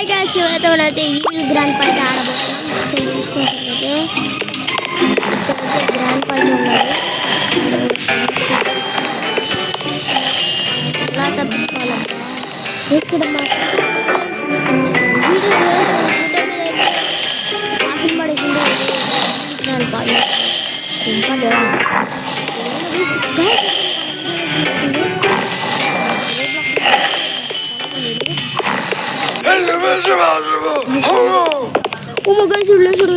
Hi guys, ఇవాళ అయితే ఈ గ్రాండ్ పార్టీ ఆడబోతున్నాం. సో చూసుకున్నట్లయితే ఇక్కడైతే గ్రాండ్ పార్టీ ఉన్నది. ఎలా తప్పించుకోవాలంటే తీసుకుంటే మా వీడియో ఫోటో మీద అయితే కాఫీ పడేసింది గ్రాండ్ పార్టీ ఇంకా oh my god, చూడు చూడు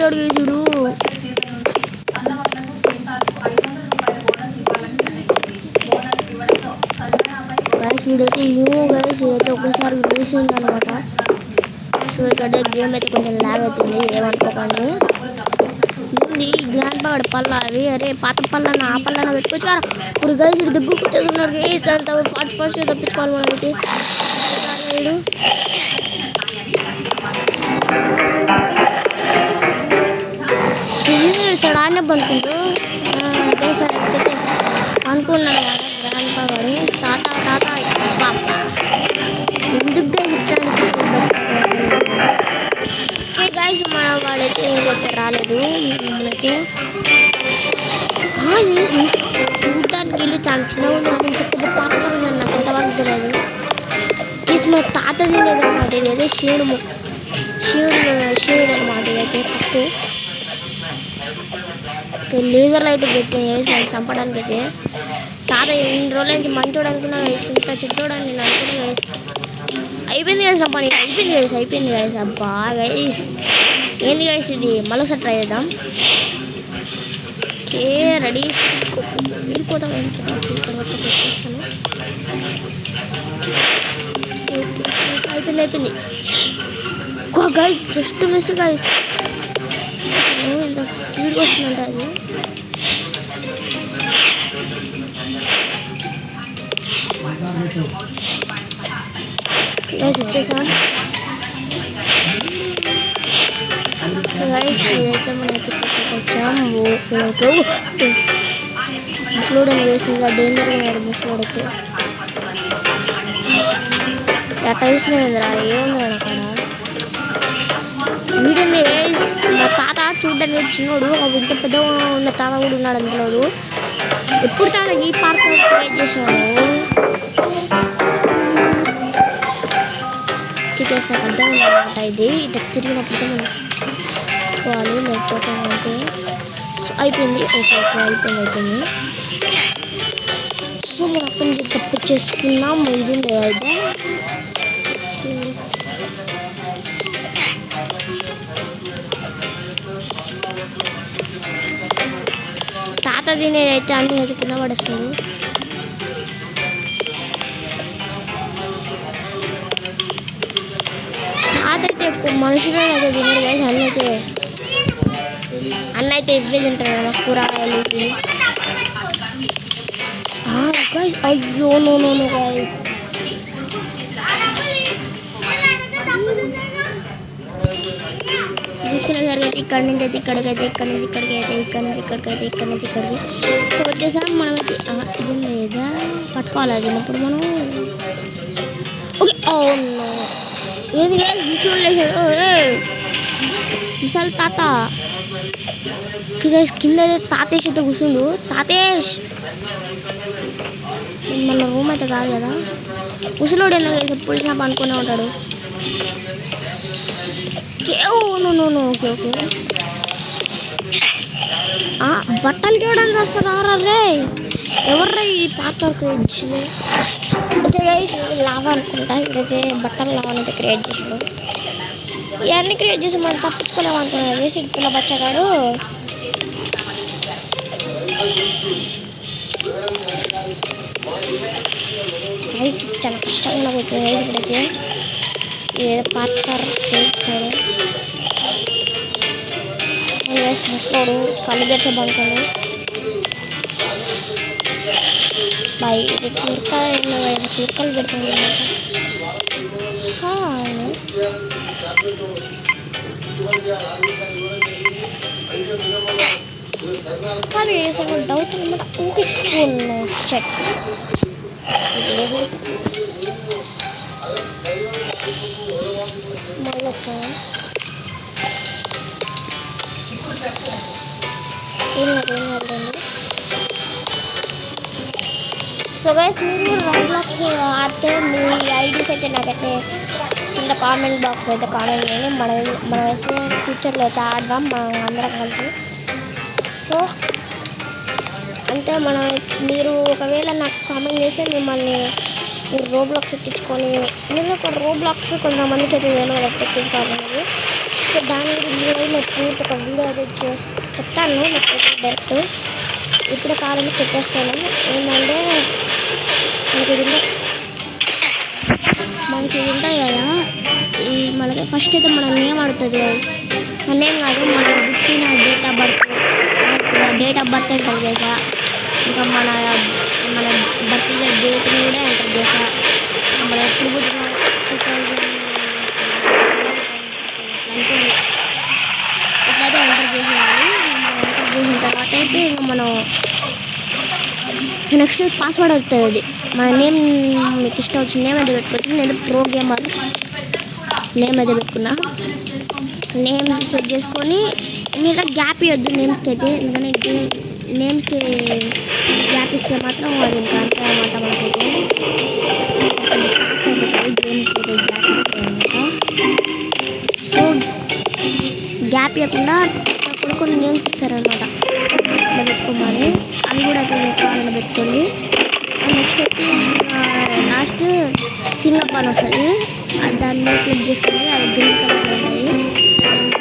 చూడు వీడైతే వీడైతే ఒకసారి వేసింది అనమాట. సో ఇక్కడ గేమ్ అయితే కొంచెం లాగ్ అవుతుంది, ఏమనుకోకండి. ఈ గ్రాండ్ పార్టీ పళ్ళ అవి అరే పాత పళ్ళన ఆ పళ్ళన పెట్టుకోవచ్చు కదా. ఇప్పుడు గైస్ దగ్గర కూర్చొస్తున్నారు గైస్, అంత ఫాస్ట్ తప్పించుకోవాలి మనమైతే. ఇస్తాడు ఆడినప్పు అనుకుంటూ సరే అనుకున్నాను కదా. గ్రాండ్ పాపడి తాత తాత పాప ఎందుకు గైస్ మన వాడైతే ఇంకొక రాలేదు. మనకి చూడటానికి ఇల్లు చాలా చిన్నగా ఉంది, కానీ ఇంత పెద్ద పార్క్ ఉందని నాకు ఎంతవరకు తెలియదు. ప్లీజ్ మా తాత తినేదన్నమాట. ఇదైతే శివుడు అనమాట. ఇదైతే పప్పు లేజర్ లైట్ పెట్టి మనం చంపడానికి అయితే. తాత ఎన్ని రోజుల నుంచి మంచోడు అనుకున్నా గైస్, ఇంత చెట్టోడని నేను అనుకున్నా గైస్. అయిపోయింది గైస్ చంపని, అయిపోయింది గైస్. అబ్బా గైస్ ఏంది గైస్ ఇది, మళ్ళొకసారి ట్రై చేద్దాం. ఓకే రెడీ, వెళ్ళిపోతాం. అయిపోయింది గైస్, జస్ట్ మిస్ గైస్. ఎంత స్పీడ్గా వస్తుందంట అది. గైస్ వచ్చేసాం గైస్. ఇదైతే మనైతే వచ్చాం. ముసలోడు అని వేసి ఇక డేంజర్గా ఉన్నాడు ముసలోడైతే. ఎట్లా చూసినా ఏముంది అక్కడ వీడిని. మా తాత చూడడానికి చిన్నోడు, ఇంత పెద్ద ఉన్న తాత కూడా ఉన్నాడు అందులోడు. ఎప్పుడు తాత ఈ పార్క్ క్రియేట్ చేసాము చేసిన అర్థం ఉందన్నమాట. ఇది ఇట్లా తిరిగినప్పుడు మనం పోవాలి, లేకపోతే అంటే అయిపోయింది. ఓకే అయిపోయింది. సో మనం అక్కడి నుంచి తప్పు చేసుకున్నాం. ఇది అయితే తాత తినేదైతే అన్ని అది కింద పడేస్తుంది. తాతైతే ఎక్కువ మనుషులే అయితే తినడు గైస్. అన్న అయితే ఇవే తింటారు కదా కూరగాయలు గైస్. అయ్యో నో గైస్, చూసుకునేసరికి అయితే ఇక్కడి నుంచి అయితే ఇక్కడికైతే, ఇక్కడి నుంచి ఇక్కడికి సో వచ్చేసాం మనమైతే. ఇది లేదా పట్టుకోవాలి అది ఇప్పుడు మనం. ఓకే ఏది ముసలు లేచాడు ముసలి తాత. కింద తాతేష్ అయితే కూర్చుండు. తాతేష్ మన రూమ్ అయితే కాదు కదా, ముసలోడు అయినా కదా ఎప్పుడు వచ్చినా అనుకునే ఉంటాడు. ఓకే బట్టలకి ఇవ్వడానికి వస్తారా రే, ఎవర్రా ఈ తాత క్రియేట్ లావా అనుకుంటా. ఇక్కడైతే బట్టలు లావాలంటే క్రియేట్ చేసాడు. ఇవన్నీ క్రియేట్ చేసి మనం తప్పించుకోలేము అనుకున్నాను. వేసి పిల్ల బచ్చగాడు గైస్ చాలా కష్టంగా పోతుంది. ఇప్పుడైతే ఏదో పార్కర్ చేస్తాడు ముసలోడు, కళ్ళు తెరిచే పడుకోడు. బయట కూరకాయలు పెడుతుంది అనమాట. అది వేసే డౌట్ అనమాట. ఓకే చెక్ మళ్ళీ వచ్చాను సో గైస్ మీరు రోబ్లాక్స్ ఆడితే మీ ఐడీస్ అయితే నాకైతే కింద కామెంట్ బాక్స్ అయితే కామెంట్ చేయండి. మనమైతే ఫ్యూచర్లో అయితే ఆడదాం మనం అందరం కలిసి. సో అంటే మీరు ఒకవేళ నాకు కామెంట్ చేస్తే మిమ్మల్ని మీరు రోబ్లాక్స్ ఎక్కించుకొని మీరు ఒక రోబ్లాక్స్ కొంతమందికి అయితే వేరే ఎక్కించుకోవాలనేది. సో దాని గురించి నేను పూర్తి ఒక వీడియో అయితే చెప్తాను. నాకైతే డైరెక్ట్ ఇప్పుడు కావాలని చెప్పేస్తాను. ఏంటంటే మనకి ఉంటాయి కదా మనకి ఫస్ట్ అయితే మన నేమ్ ఆడుతుంది. మన నేమ్ కాదు మనం పుట్టిన డేట్ ఆఫ్ బర్త్ ఎంటర్ చేసా. ఇంకా మన బర్త్డే డేట్ని కూడా ఎంటర్ చేసా. మన ఎప్పుడు పుట్టిన 2000 ఇట్లయితే ఎంటర్ చేసేయాలి. ఎంటర్ చేసిన తర్వాత అయితే ఇంకా మనం నెక్స్ట్ పాస్వర్డ్ అవుతుంది. అది మన నేమ్ మీకు ఇష్టం వచ్చిన నేమ్ అయితే పెట్టుకోవచ్చు. నేను ప్రో గేమర్ నేమ్ అయితే పెట్టుకున్నా. నేమ్ సెట్ చేసుకొని మీద గ్యాప్ ఇవ్వద్దు నేమ్స్కి అయితే. ఎందుకంటే నేమ్స్కి గ్యాప్ ఇస్తే మాత్రం అది ఇంకా అంతే అనమాట. మనకైతే గేమ్స్కి అయితే గ్యాప్ ఇస్తే అనమాట. సో గ్యాప్ ఇవ్వకుండా కొన్ని నేమ్స్ ఇస్తారనమాట. ఇట్లా పెట్టుకోమని అవి కూడా అయితే కావాలని పెట్టుకోండి. నెక్స్ట్ అయితే లాస్ట్ సింగప్ అని వస్తుంది. దాన్ని క్లిక్ చేసుకోండి. అది గ్రీన్ కలర్లో ఉంటుంది.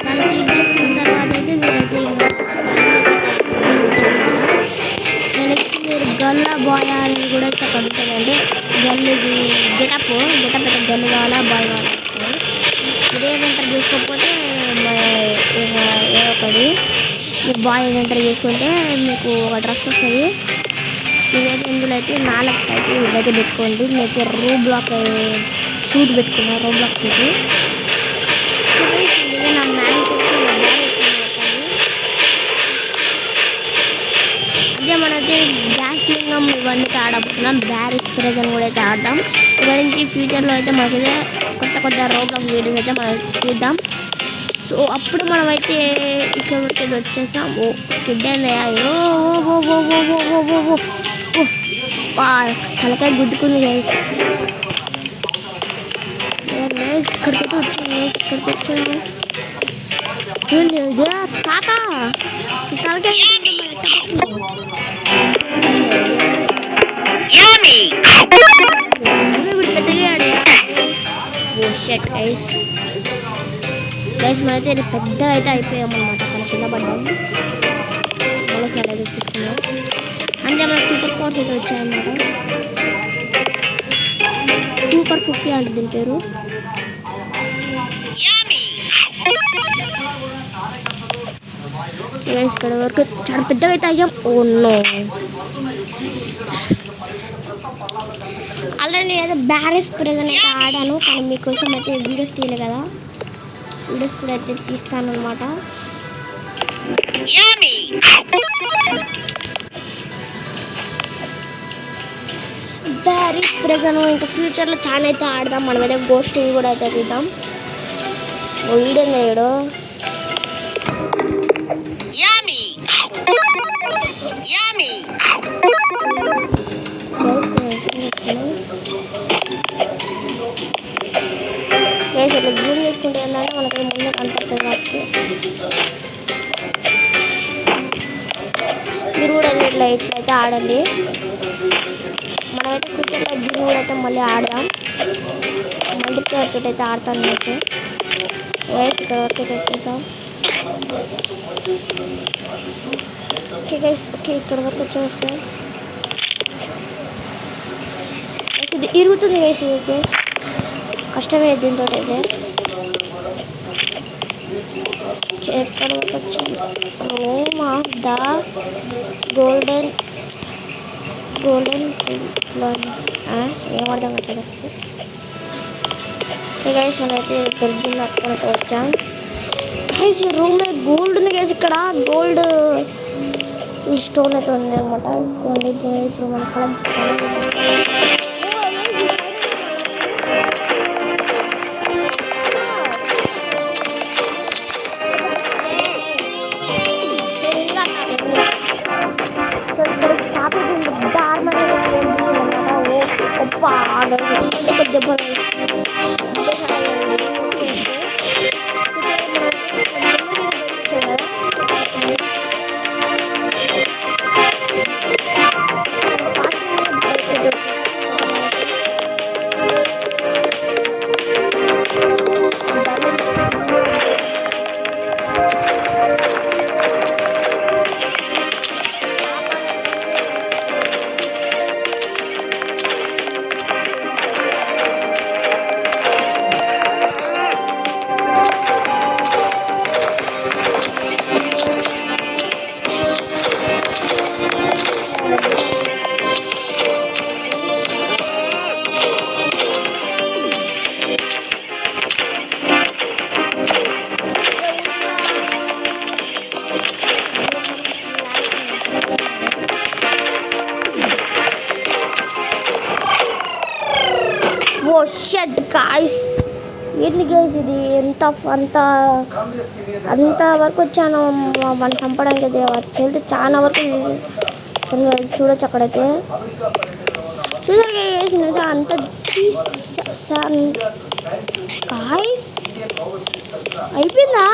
దాన్ని క్లిక్ చేసుకున్న తర్వాత అయితే మీరైతే నెక్స్ట్ మీరు గల్లా బాయ్ అనేది కూడా అయితే ఉంటుంది. అంటే గల్లుది గెటప్ అయితే గల్లు కావాలా బాయ్ కావాలా. ఇదేం ఎంటర్ చేసుకోకపోతే ఏదో ఒకటి మీరు బాయ్ ఎంటర్ చేసుకుంటే మీకు ఒక డ్రెస్ వస్తుంది. నేనైతే ఇందులో అయితే 4 అయితే ఇదైతే పెట్టుకోండి. నేనైతే రోబ్లాక్ సూట్ పెట్టుకున్నా. రోబ్లాక్ సూట్ నా మ్యాన్ కోసం అదే మనైతే గ్యాస్ లింగం ఇవన్నీ ఆడబోతున్నాం. బ్యారిస్ ప్రెజెంట్ కూడా అయితే ఆడదాం. ఇక్కడ నుంచి ఫ్యూచర్లో అయితే మనకైతే కొత్త రోబ్లాక్ వీడియోస్ అయితే మనం తీద్దాం. సో అప్పుడు మనమైతే ఇక్కడికి వచ్చేసాం. స్కిడ్ అయిందయ్యా. తలకాయ గుద్దుకుంది గైస్. ఇక్కడికైతే వచ్చాను. తాత తలకాయ గైస్ మనైతే పెద్దగా అయితే అయిపోయామన్నమాట. మన కింద పడ్డాం. మరోసారి అయితే తీసుకున్నాం. అంటే మనకు సూపర్ పవర్స్ అయితే వచ్చాయన్నమాట. సూపర్ కుక్కీ అంటే దీని పేరు. గైస్ ఇక్కడ వరకు చాలా పెద్దగా అయితే అయ్యాం. ఓ నో ఆల్రెడీ నేనైతే బ్యారిస్ ప్రెజెంట్ అయితే ఆడాను. కానీ మీకోసం అయితే వీడియోస్ తీయలే కదా. వీడియోస్ కూడా అయితే తీస్తాను అనమాట. బ్యారిస్ ప్రెజెంట్ ఇంకా ఫ్యూచర్లో చాలా అయితే ఆడదాం. మనమైతే గోస్ట్ కూడా అయితే తీద్దాం. వీడియో నేడు ఇట్లా జూమ్ చేసుకుంటే ఏంటంటే మనకి ముందే కనపడుతుంది. కాబట్టి మీరు కూడా ఇట్లయితే ఆడండి. మనమైతే ఫ్యూచర్లో దీన్ని కూడా అయితే మళ్ళీ ఆడదాం. మల్టీప్లేయర్ తోటి అయితే ఆడతాను నేనైతే. ఇక్కడ వరకు వచ్చేసాం. ఓకే గైస్ ఇక్కడ వరకు వచ్చేస్తాం. ఇది ఇరుగుతుంది గైస్. అయితే కష్టమే దీంతో అయితే. ఎక్కడ వరకు వచ్చింది? రూమ్ ఆఫ్ ద గోల్డెన్ ఏమర్థం కదా. గైస్ మనైతే దొరికింది అక్కడ వచ్చాం. గైస్ ఈ రూమ్లో గోల్డ్ ఉంది గైస్. ఇక్కడ గోల్డ్ ఈ స్టోన్ అయితే ఉంది అనమాట. ఇప్పుడు మనం కలెక్ట్ దెబ్బ ఓ షట్ గాయ్స్, ఏంది గైస్ ఇది? అంత వరకు వచ్చాను మనం చంపడానికి. అయితే వెళ్తే చాలా వరకు చూడొచ్చు. అక్కడైతే చూసారు వేసినట్టు అంత గాయ్స్ అయిపోయిందా?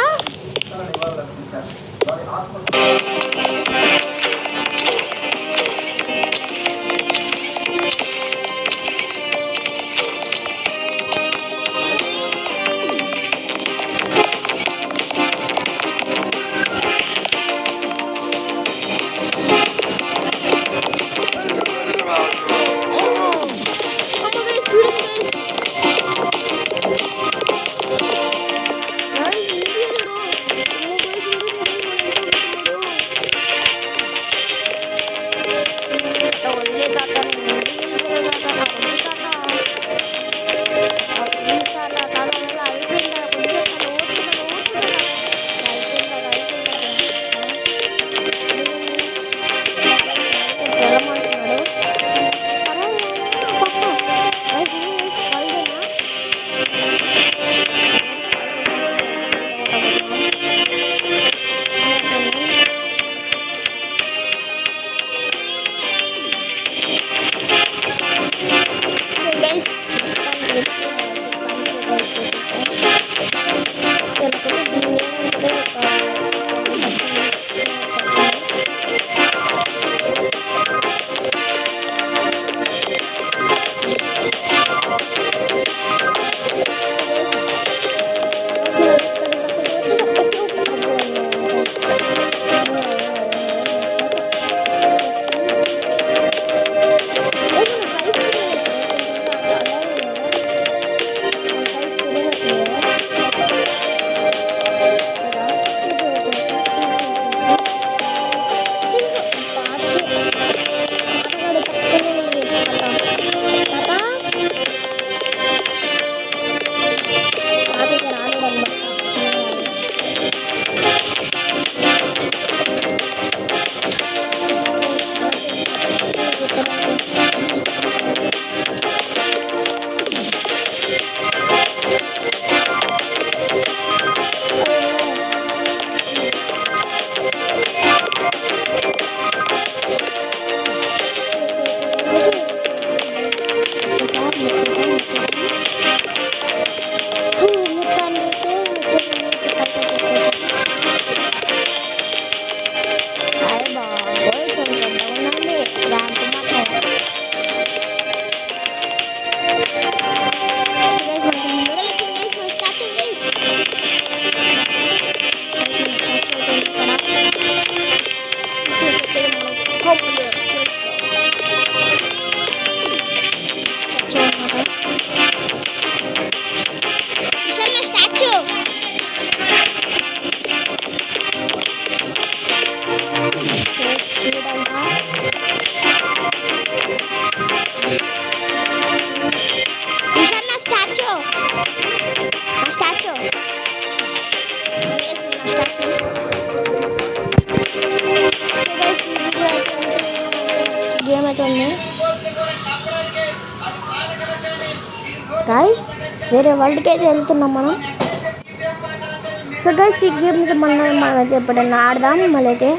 గాయస్ వేరే వరల్డ్కి అయితే వెళ్తున్నాం మనం. సో గైస్ ఈ గేమ్కి మనం ఎప్పుడైనా ఆడదాం మళ్ళీ అయితే.